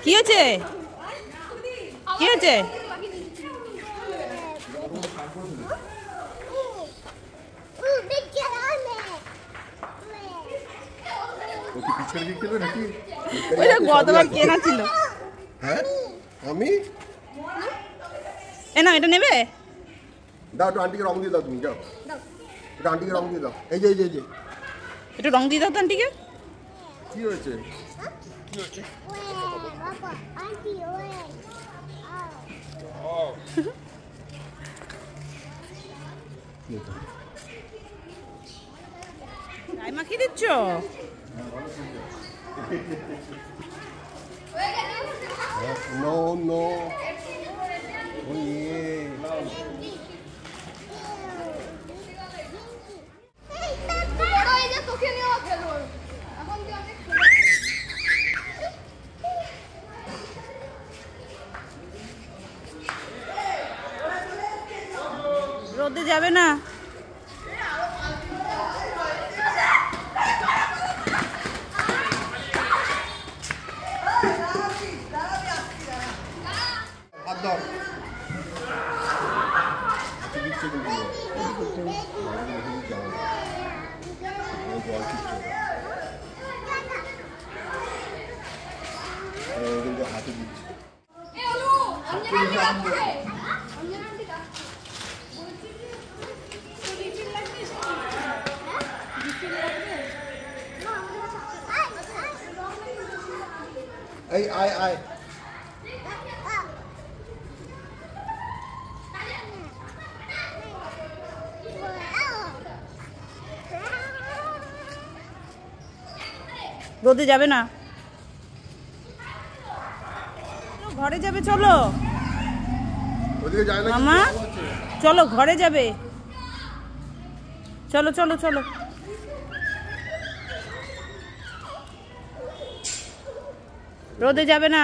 কি হয়েছে? কি হয়েছে? গতবার কেনা ছিল। হ্যাঁ আমি এ না, এটা নেবে? দাও একটু আন্টিকে রং দিয়ে দাও, তুমি যাও একটু আন্টিকে রং দিয়ে দাও। এই যে এই যে একটু রং দিয়ে দাও তো আন্টিকে। কি হয়েছে? কি হয়েছে? গায়ে মাখিয়ে দিচ্ছ? নো নো ওয়ে রোদে যাবে না? হাতে দিচ্ছে। এই আয় আয় রোদে যাবে না? ঘরে যাবে, চলো মামা, চলো ঘরে যাবে, চলো চলো চলো। রোদে যাবে না?